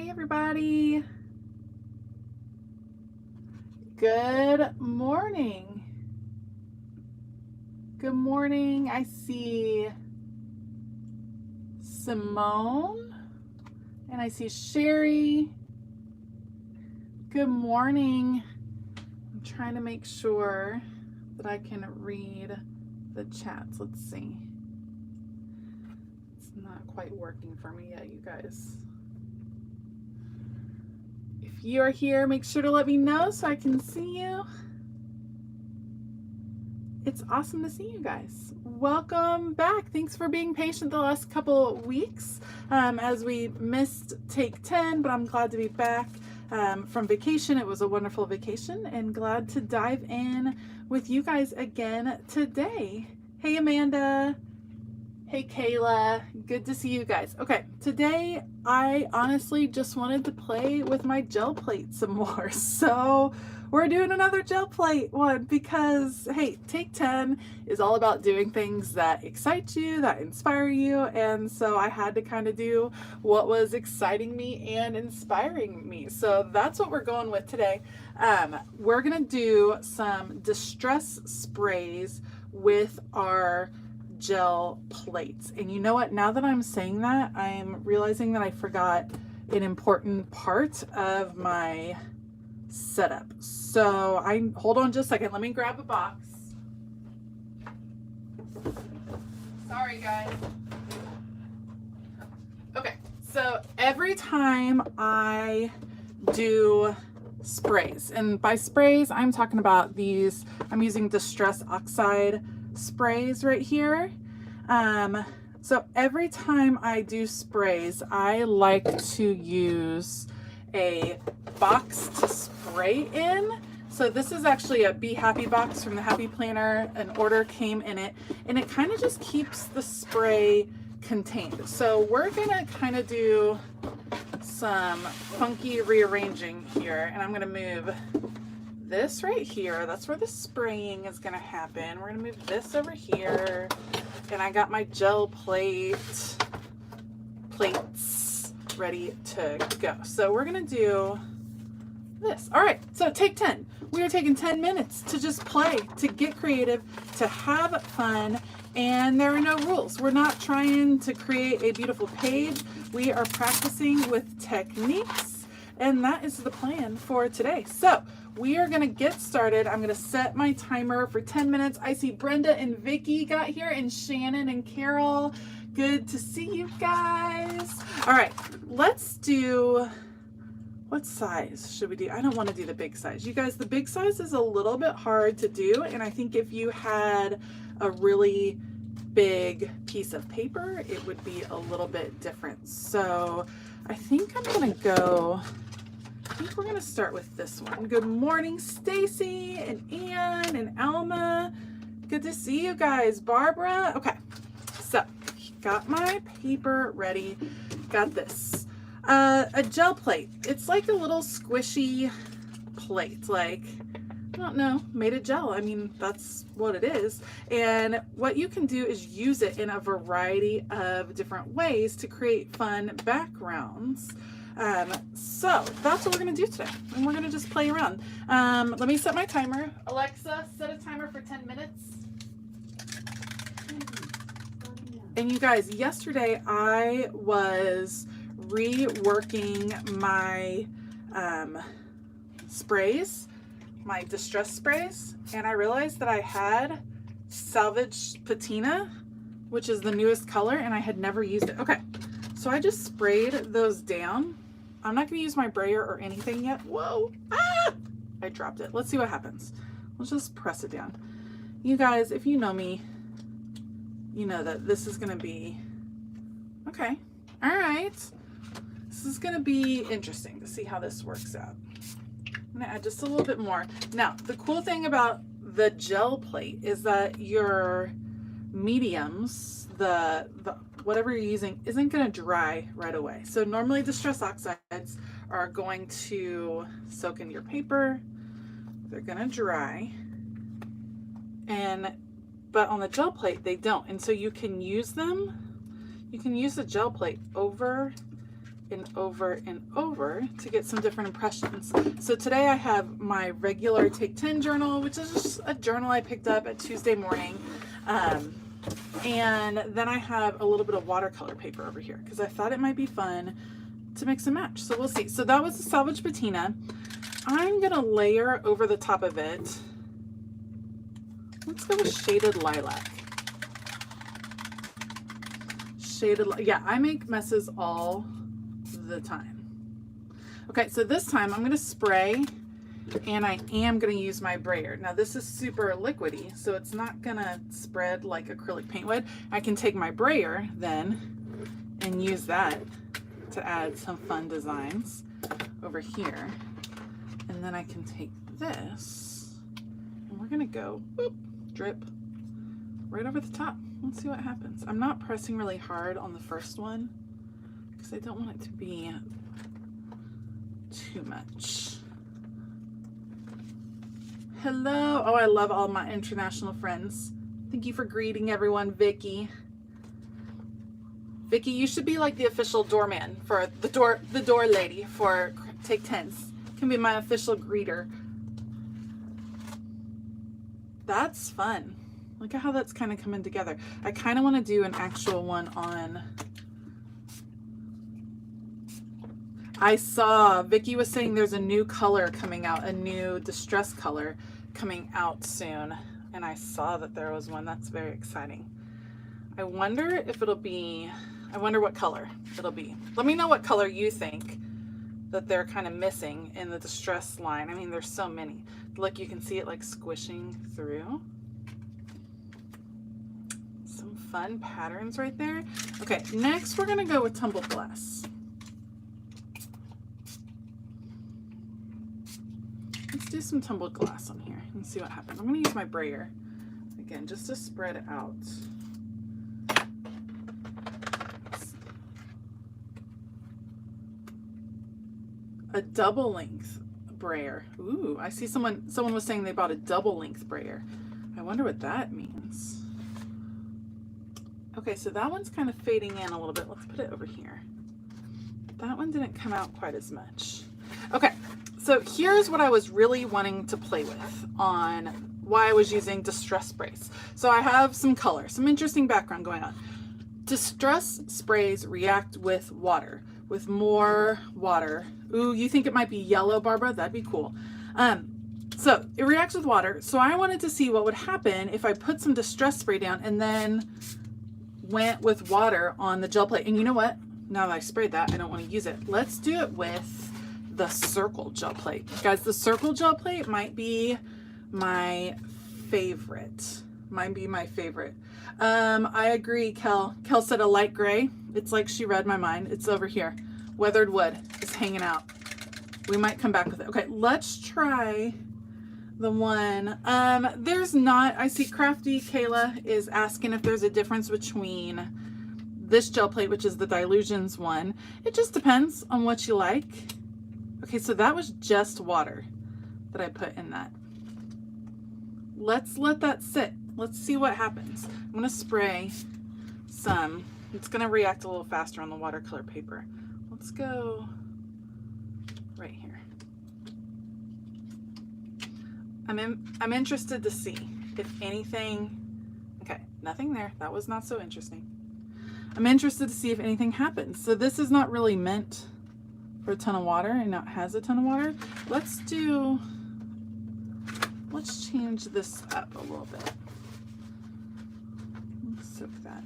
Hey everybody. Good morning. Good morning. I see Simone and I see Sherry. Good morning. I'm trying to make sure that I can read the chats. Let's see. It's not quite working for me yet, you guys. If you are here, make sure to let me know so I can see you. It's awesome to see you guys. Welcome back. Thanks for being patient the last couple weeks as we missed Take 10, but I'm glad to be back from vacation. It was a wonderful vacation and glad to dive in with you guys again today. Hey, Amanda. Hey, Kayla. Good to see you guys. Okay, today I honestly just wanted to play with my gel plate some more. So we're doing another gel plate one because, hey, Take 10 is all about doing things that excite you, that inspire you. And so I had to kind of do what was exciting me and inspiring me. So that's what we're going with today. We're going to do some distress sprays with our gel plates. And you know what, now that I'm saying that, I'm realizing that I forgot an important part of my setup. So hold on just a second, let me grab a box. Sorry guys. Okay, so every time I do sprays, and by sprays I'm talking about these, I'm using Distress Oxide sprays right here. So every time I do sprays, I like to use a box to spray in. So this is actually a Be Happy box from the Happy Planner. An order came in it, and it kind of just keeps the spray contained. So we're gonna kind of do some funky rearranging here, and I'm gonna move this right here. That's where the spraying is gonna happen. We're gonna move this over here, and I got my gel plates ready to go. So we're gonna do this. All right, so Take 10. We are taking 10 minutes to just play, to get creative, to have fun, and there are no rules. We're not trying to create a beautiful page. We are practicing with techniques, and that is the plan for today. So we are gonna get started. I'm gonna set my timer for 10 minutes. I see Brenda and Vicky got here, and Shannon and Carol. Good to see you guys. All right, let's do, what size should we do? I don't wanna do the big size. You guys, the big size is a little bit hard to do, and I think if you had a really big piece of paper, it would be a little bit different. So I think I'm gonna go, I think we're gonna start with this one. Good morning, Stacy and Ann and Alma. Good to see you guys. Barbara. Okay, so got my paper ready. Got this. A gel plate. It's like a little squishy plate, like, I don't know, made of gel. I mean, that's what it is. And what you can do is use it in a variety of different ways to create fun backgrounds. So that's what we're gonna do today, and we're gonna just play around. Let me set my timer. Alexa, set a timer for 10 minutes. And you guys, yesterday I was reworking my sprays, my distress sprays, and I realized that I had Salvage Patina, which is the newest color, and I had never used it. Okay, so I just sprayed those down. I'm not gonna use my brayer or anything yet. Whoa, ah! I dropped it. Let's see what happens. Let's just press it down. You guys, if you know me, you know that this is gonna be, okay, all right. This is gonna be interesting to see how this works out. I'm gonna add just a little bit more. Now, the cool thing about the gel plate is that your mediums, the whatever you're using, isn't gonna dry right away. So normally Distress Oxides are going to soak into your paper. They're gonna dry. But on the gel plate, they don't. And so you can use them, you can use the gel plate over and over and over to get some different impressions. So today I have my regular Take 10 journal, which is just a journal I picked up at Tuesday morning. And then I have a little bit of watercolor paper over here because I thought it might be fun to mix and match. So we'll see. So that was the salvage patina. I'm gonna layer over the top of it. Let's go with shaded lilac. Yeah, I make messes all the time. Okay, so this time I'm gonna spray, and I am gonna use my brayer. Now this is super liquidy, so it's not gonna spread like acrylic paint would. I can take my brayer then and use that to add some fun designs over here. And then I can take this and we're gonna go whoop, drip right over the top. Let's see what happens. I'm not pressing really hard on the first one because I don't want it to be too much. Hello. Oh, I love all my international friends. Thank you for greeting everyone, Vicky. Vicky, you should be like the official doorman for the door lady for Take 10s. Can be my official greeter. That's fun. Look at how that's kind of coming together. I kind of want to do an actual one on. I saw Vicky was saying there's a new color coming out, a new distress color coming out soon. And I saw that there was one. That's very exciting. I wonder if it'll be, I wonder what color it'll be. Let me know what color you think that they're kind of missing in the distress line. I mean, there's so many. Look, you can see it like squishing through. Some fun patterns right there. Okay, next we're gonna go with tumbled glass. Let's do some tumbled glass on here and see what happens. I'm gonna use my brayer again just to spread it out. A double length brayer. Ooh, I see someone was saying they bought a double length brayer. I wonder what that means. Okay, so that one's kind of fading in a little bit. Let's put it over here. That one didn't come out quite as much. Okay, so here's what I was really wanting to play with on why I was using distress sprays. So I have some color, some interesting background going on. Distress sprays react with water, with more water. Ooh, you think it might be yellow, Barbara? That'd be cool. So it reacts with water. So I wanted to see what would happen if I put some distress spray down and then went with water on the gel plate. And you know what? Now that I sprayed that, I don't want to use it. Let's do it with the circle gel plate. Guys, the circle gel plate might be my favorite. Might be my favorite. I agree, Kel. Kel said a light gray. It's like she read my mind. It's over here. Weathered wood is hanging out. We might come back with it. Okay, let's try the one. There's not, I see Crafty Kayla is asking if there's a difference between this gel plate, which is the Dilutions one. It just depends on what you like. Okay, so that was just water that I put in that. Let's let that sit. Let's see what happens. I'm gonna spray some. It's gonna react a little faster on the watercolor paper. Let's go right here. I'm interested to see if anything, okay, nothing there. That was not so interesting. I'm interested to see if anything happens. So this is not really meant for a ton of water and not has a ton of water. Let's change this up a little bit. Let's soak that.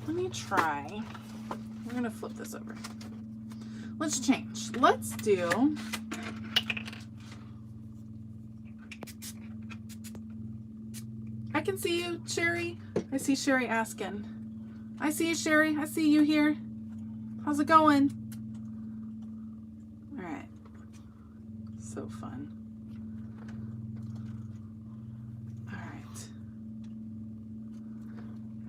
Let me try. We're gonna flip this over. Let's change. Let's do I can see you, Sherry. I see Sherry asking. I see you, Sherry. I see you here. How's it going? All right. So fun. All right.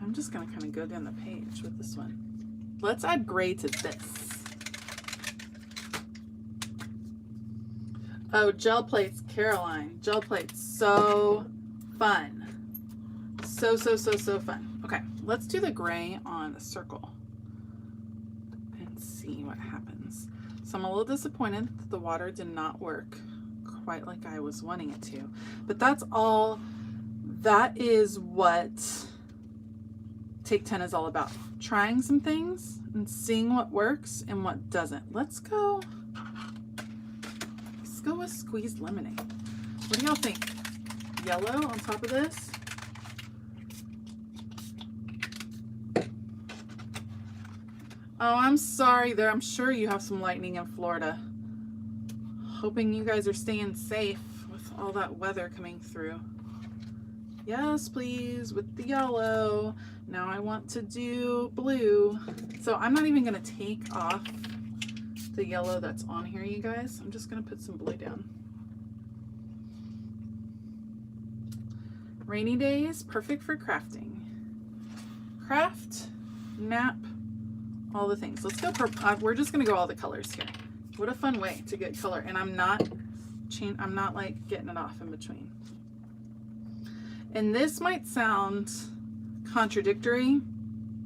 I'm just gonna kind of go down the page with this one. Let's add gray to this. Oh, gel plates, Caroline. Gel plates, so fun. So fun. Okay, let's do the gray on the circle and Let's see what happens. So I'm a little disappointed that the water did not work quite like I was wanting it to, but that's all. That is what Take 10 is all about. Trying some things and seeing what works and what doesn't. Let's go with squeezed lemonade. What do y'all think? Yellow on top of this? Oh, I'm sorry there. I'm sure you have some lightning in Florida. Hoping you guys are staying safe with all that weather coming through. Yes, please, with the yellow. Now I want to do blue. So I'm not even going to take off the yellow that's on here, you guys. I'm just going to put some blue down. Rainy days, perfect for crafting. Craft, nap, all the things. Let's go purple. We're just going to go all the colors here. What a fun way to get color. And I'm not like getting it off in between. And this might sound contradictory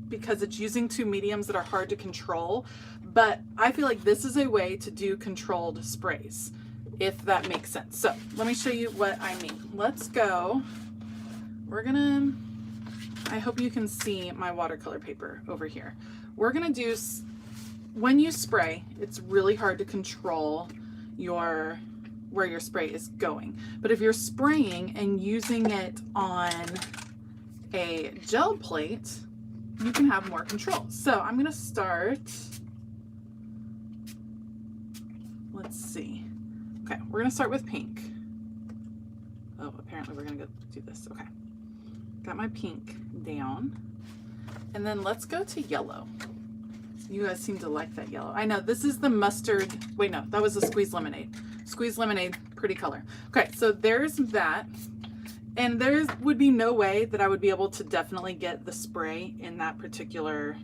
because it's using two mediums that are hard to control, but I feel like this is a way to do controlled sprays, if that makes sense. So let me show you what I mean. Let's go. I hope you can see my watercolor paper over here. We're gonna do, when you spray, it's really hard to control where your spray is going. But if you're spraying and using it on a gel plate, you can have more control. So I'm going to start, let's see. Okay, we're going to start with pink. Oh, apparently we're going to go do this. Okay. Got my pink down. And then let's go to yellow. You guys seem to like that yellow. I know, this is the mustard. Wait, no, that was the squeezed lemonade. Squeezed lemonade, pretty color. Okay, so there's that. And there would be no way that I would be able to definitely get the spray in that particular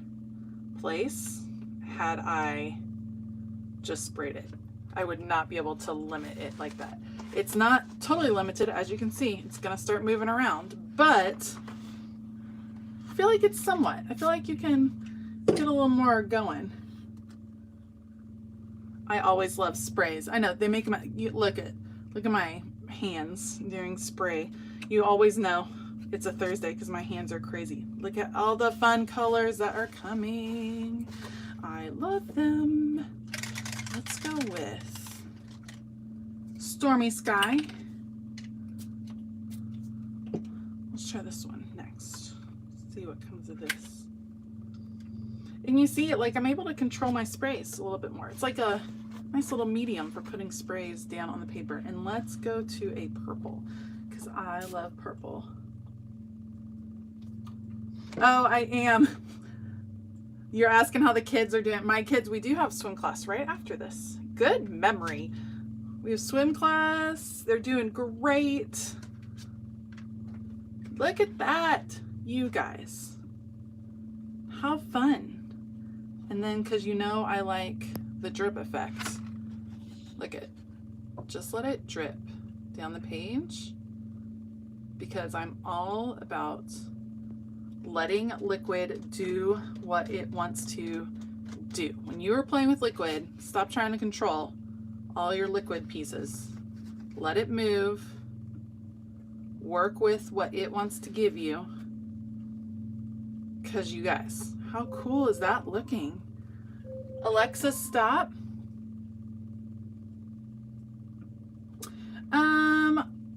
place had I just sprayed it. I would not be able to limit it like that. It's not totally limited, as you can see. It's gonna start moving around, but I feel like it's somewhat. I feel like you can get a little more going. I always love sprays. I know they make them. Look at my hands during spray. You always know it's a Thursday because my hands are crazy. Look at all the fun colors that are coming. I love them. Let's go with Stormy Sky. Let's try this one next. See what comes of this. And you see it, like I'm able to control my sprays a little bit more. It's like a nice little medium for putting sprays down on the paper. And let's go to a purple because I love purple. Oh, I am. You're asking how the kids are doing. My kids, we do have swim class right after this. Good memory. We have swim class. They're doing great. Look at that, you guys. How fun. And then, because you know I like the drip effect. Look at, just let it drip down the page because I'm all about letting liquid do what it wants to do. When you are playing with liquid, stop trying to control all your liquid pieces. Let it move. Work with what it wants to give you. Because you guys, how cool is that looking? Alexa, stop.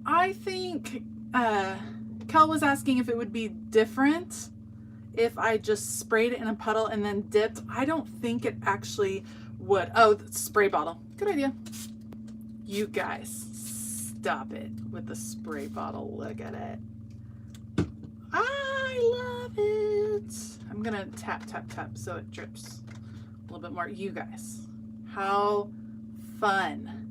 I think Kel was asking if it would be different if I just sprayed it in a puddle and then dipped. I don't think it actually would. Oh, the spray bottle. Good idea. You guys, stop it with the spray bottle. Look at it. I love it. I'm going to tap, tap, tap so it drips a little bit more. You guys, how fun.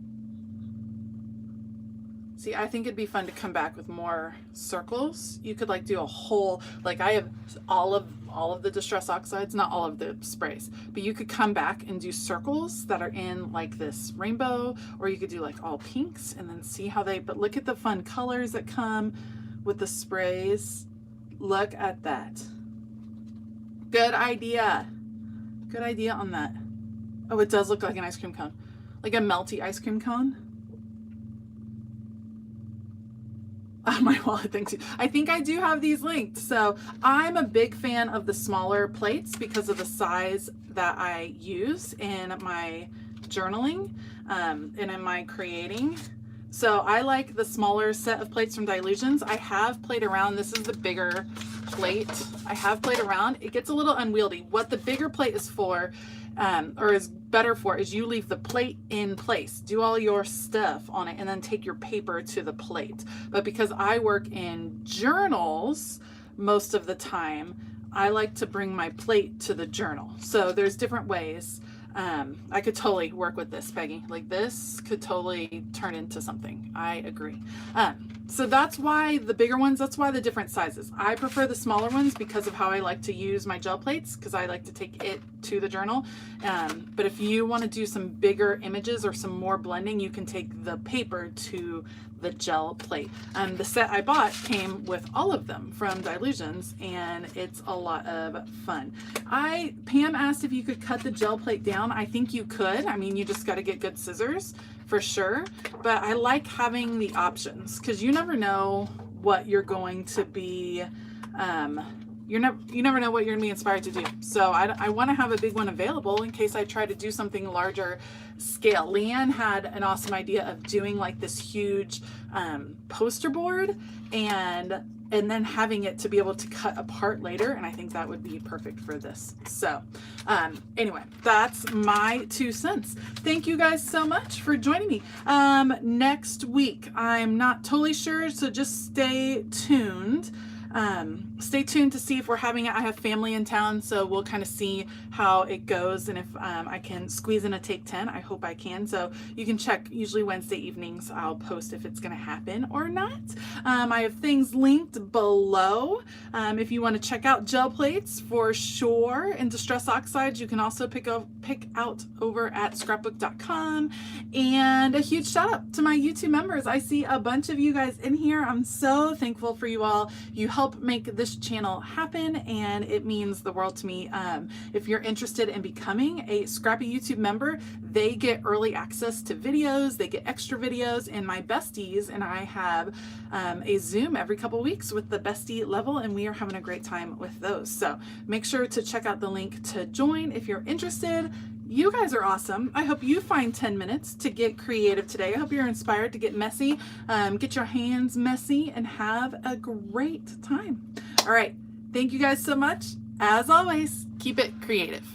See, I think it'd be fun to come back with more circles. You could like do a whole, like I have all of the Distress Oxides, not all of the sprays, but you could come back and do circles that are in like this rainbow, or you could do like all pinks and then see how but look at the fun colors that come with the sprays. Look at that. Good idea. Good idea on that. Oh, it does look like an ice cream cone. Like a melty ice cream cone. Oh, my wallet, thanks you. I think I do have these linked. So I'm a big fan of the smaller plates because of the size that I use in my journaling and in my creating. So I like the smaller set of plates from Dilutions. I have played around. This is the bigger plate. I have played around. It gets a little unwieldy. What the bigger plate is for, or is better for, is you leave the plate in place, do all your stuff on it, and then take your paper to the plate. But because I work in journals most of the time, I like to bring my plate to the journal. So there's different ways. I could totally work with this, Peggy. Like this could totally turn into something. I agree. So that's why the bigger ones, that's why the different sizes. I prefer the smaller ones because of how I like to use my gel plates, because I like to take it to the journal. But if you want to do some bigger images or some more blending, you can take the paper to the gel plate. The set I bought came with all of them from Dilutions, and it's a lot of fun. Pam asked if you could cut the gel plate down. I think you could. I mean, you just got to get good scissors for sure. But I like having the options because you never know what you're going to be, you never know what you're gonna be inspired to do. So I want to have a big one available in case I try to do something larger scale. Leanne had an awesome idea of doing like this huge poster board and then having it to be able to cut apart later, and I think that would be perfect for this. So anyway, that's my 2 cents. Thank you guys so much for joining me. Next week, I'm not totally sure, so just stay tuned. Stay tuned to see if we're having it. I have family in town, so we'll kind of see how it goes and if I can squeeze in a take 10. I hope I can. So you can check. Usually Wednesday evenings I'll post if it's going to happen or not. I have things linked below. If you want to check out gel plates for sure and Distress Oxides, you can also pick out over at scrapbook.com. And a huge shout out to my YouTube members. I see a bunch of you guys in here. I'm so thankful for you all. You help make this channel happen, and it means the world to me. If you're interested in becoming a Scrappy YouTube member, they get early access to videos, they get extra videos, and my besties and I have a Zoom every couple weeks with the bestie level, and we are having a great time with those. So make sure to check out the link to join if you're interested. You guys are awesome. I hope you find 10 minutes to get creative today. I hope you're inspired to get messy, get your hands messy, and have a great time. All right. Thank you guys so much. As always, keep it creative.